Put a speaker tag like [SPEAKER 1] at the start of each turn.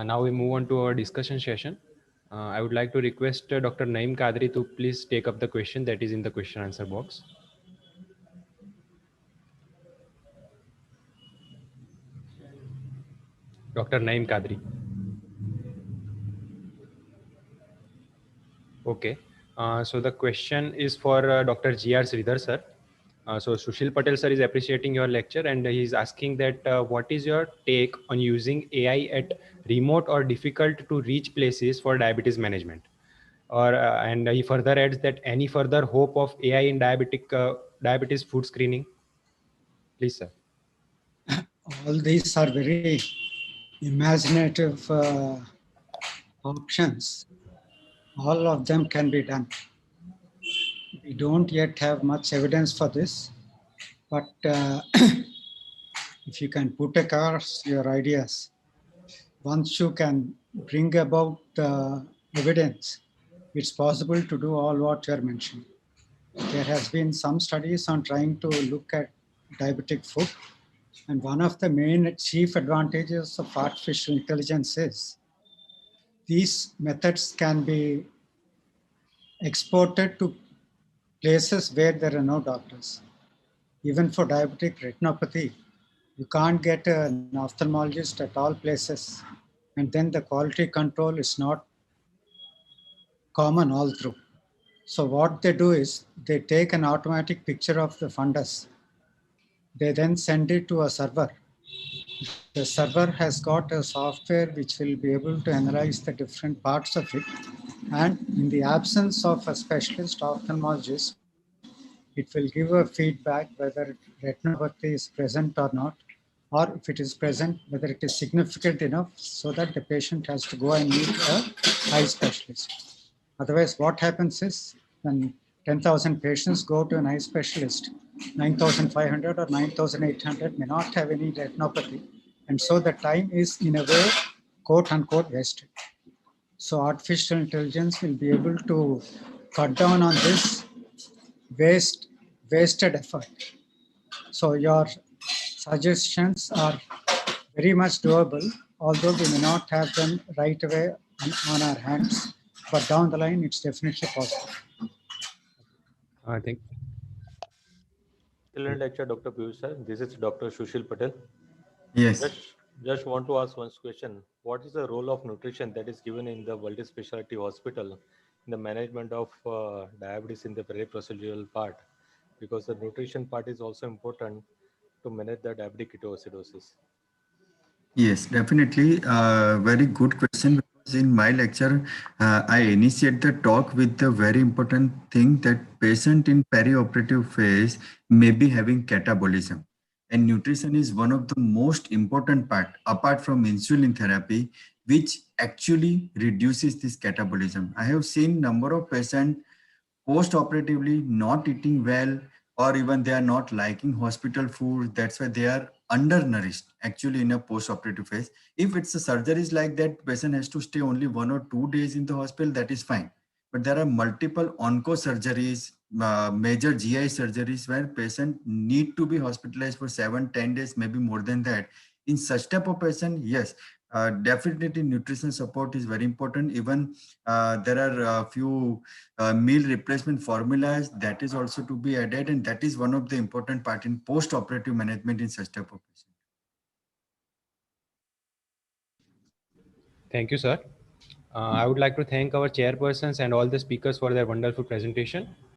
[SPEAKER 1] Now we move on to our discussion session. I would like to request Dr. Naeem Kadri to please take up the question that is in the question answer box. Dr. Naeem Kadri. Okay. So the question is for Dr. G.R. Sridhar sir. So Sushil Patel sir is appreciating your lecture and he is asking that what is your take on using AI at remote or difficult to reach places for diabetes management? Or and he further adds that any further hope of AI in diabetes food screening? Please, sir.
[SPEAKER 2] All these are very imaginative options. All of them can be done. We don't yet have much evidence for this, but if you can put across your ideas, once you can bring about evidence, it's possible to do all what you're mentioning. There has been some studies on trying to look at diabetic food, and one of the main chief advantages of artificial intelligence is these methods can be exported to places where there are no doctors. Even for diabetic retinopathy, you can't get an ophthalmologist at all places, and then the quality control is not common all through. So what they do is they take an automatic picture of the fundus. They then send it to a server. The server has got a software which will be able to analyze the different parts of it. And in the absence of a specialist ophthalmologist, it will give a feedback whether retinopathy is present or not, or if it is present, whether it is significant enough so that the patient has to go and meet a eye specialist. Otherwise, what happens is when 10,000 patients go to an eye specialist, 9,500 or 9,800 may not have any retinopathy. And so the time is, in a way, quote unquote, wasted. So artificial intelligence will be able to cut down on this wasted effort. So your suggestions are very much doable, although we may not have them right away on our hands, but down the line, it's definitely possible.
[SPEAKER 1] I think.
[SPEAKER 3] Excellent lecture, Dr. Piyush sir. This is Dr. Sushil Patel.
[SPEAKER 4] Yes.
[SPEAKER 3] Just want to ask one question. What is the role of nutrition that is given in the multi-specialty hospital in the management of diabetes in the peri-procedural part? Because the nutrition part is also important to manage the diabetic ketoacidosis.
[SPEAKER 4] Yes, definitely. Very good question. Because in my lecture, I initiate the talk with the very important thing that patient in perioperative phase may be having catabolism. And nutrition is one of the most important part, apart from insulin therapy, which actually reduces this catabolism. I have seen number of patients post-operatively not eating well, or even they are not liking hospital food. That's why they are undernourished actually in a post-operative phase. If it's a surgery is like that, patient has to stay only 1 or 2 days in the hospital, that is fine. But there are multiple onco surgeries, major GI surgeries where patient need to be hospitalized for 7-10 days, maybe more than that. In such type of patient, yes, definitely nutrition support is very important. Even there are a few meal replacement formulas that is also to be added, and that is one of the important part in post-operative management in such type of patient.
[SPEAKER 1] Thank you, sir. I would like to thank our chairpersons and all the speakers for their wonderful presentation.